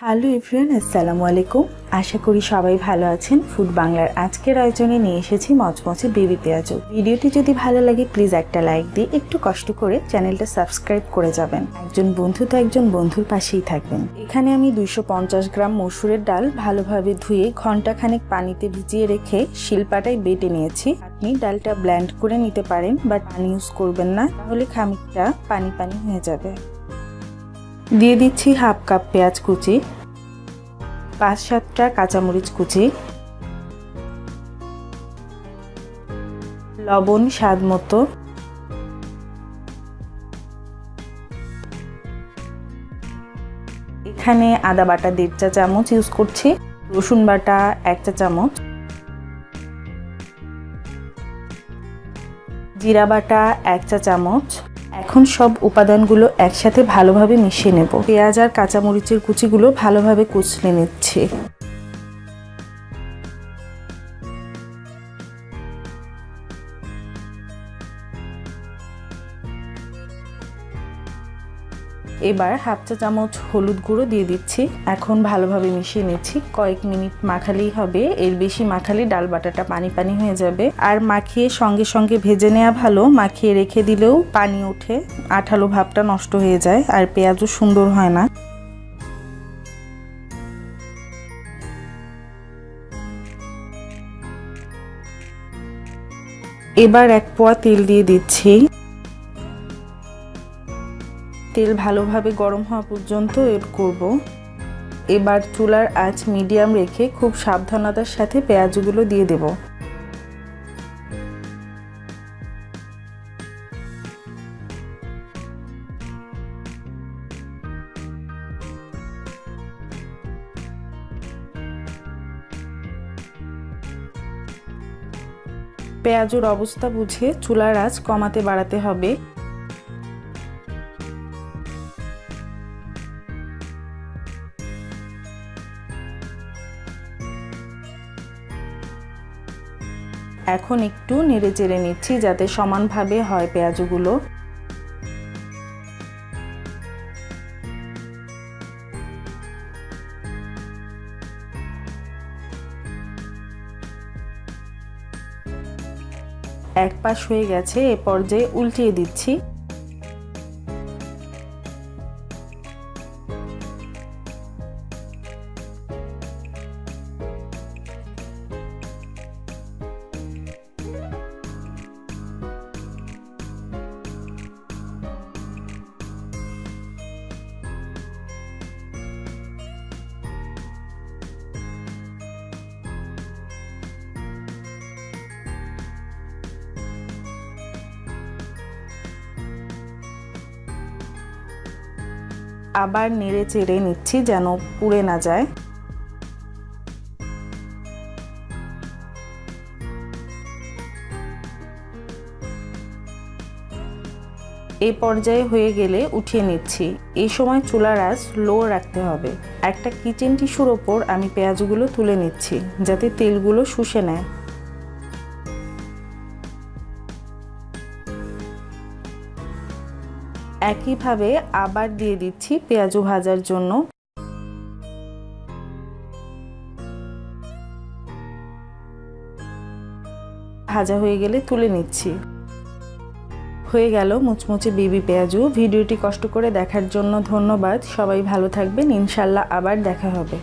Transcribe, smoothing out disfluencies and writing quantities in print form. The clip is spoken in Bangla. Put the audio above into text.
হ্যালো এভরিওয়ান, আসসালামু আলাইকুম। আশা করি সবাই ভালো আছেন। ফুড বাংলার আজকের আয়োজনে নিয়ে এসেছি মচমচে বেবি পেঁয়াজু। ভিডিওটি যদি ভালো লাগে প্লিজ একটা লাইক দিয়ে একটু কষ্ট করে চ্যানেলটা সাবস্ক্রাইব করে যাবেন। একজন বন্ধু তো একজন বন্ধুর পাশেই থাকবেন। এখানে আমি 250 গ্রাম মসুরের ডাল ভালোভাবে ধুয়ে ঘন্টাখানেক পানিতে ভিজিয়ে রেখে শিলপাটায় বেটে নিয়েছি। আপনি ডালটা ব্লেন্ড করে নিতে পারেন, বাট পানি ইউজ করবেন না, তাহলে খানিকটা পানি পানি হয়ে যাবে। দিয়ে দিচ্ছি হাফ কাপ পেঁয়াজ কুচি, 5-7টা কাঁচামরিচ কুচি, লবণ স্বাদ মতো, এখানে আদা বাটা 1.5 চা চামচ ইউজ করছি, রসুন বাটা 1 চা চামচ, জিরা বাটা 1 চা চামচ। এখন সব উপাদানগুলো একসাথে ভালোভাবে মিশিয়ে নেব। পেঁয়াজ আর কাঁচামরিচের কুচিগুলো ভালোভাবে কুচলে নিচ্ছি। এবার হাফ চা চামচ হলুদ গুঁড়ো দিয়ে দিচ্ছি। এখন ভালোভাবে মিশিয়ে নিচ্ছি। কয়েক মিনিট মাখালেই হবে, এর বেশি মাখালে ডাল বাটাটা পানি পানি হয়ে যাবে। আর মাখিয়ে সঙ্গে সঙ্গে ভেজে নেওয়া ভালো, মাখিয়ে রেখে দিলেও পানি ওঠে, আঠালো ভাবটা নষ্ট হয়ে যায় আর পেঁয়াজও সুন্দর হয় না। এবার 1 পোয়া তেল দিয়ে দিচ্ছি। তেল ভালোভাবে গরম হওয়া পর্যন্ত এড করব। এবার চুলার আঁচ মিডিয়াম রেখে খুব সাবধানতার সাথে পেঁয়াজগুলো দিয়ে দেব। পেঁয়াজুর অবস্থা বুঝে চুলার আঁচ কমাতে বাড়াতে হবে। এখন একটু নেড়ে চেড়ে নিচ্ছি যাতে সমানভাবে হয় পেঁয়াজগুলো। এক পাশ হয়ে গেছে, এ পর্যায়ে উল্টিয়ে দিচ্ছি। আবার নেড়ে চেড়ে নিচ্ছি যেন পুড়ে না যায়। এই পর্যায়ে হয়ে গেলে উঠিয়ে নিচ্ছি। এই সময় চুলার আঁচ লো রাখতে হবে। একটা কিচেন টিস্যুর ওপর আমি পেঁয়াজগুলো তুলে নিচ্ছি যাতে তেলগুলো শুষে নেয়। একইভাবে আবার দিয়ে দিচ্ছি পেঁয়াজু ভাজার জন্য। ভাজা হয়ে গেলে তুলে নিচ্ছি। হয়ে গেল মুচমুচে বেবি পেঁয়াজু। ভিডিওটি কষ্ট করে দেখার জন্য ধন্যবাদ। সবাই ভালো থাকবেন, ইনশাল্লাহ আবার দেখা হবে।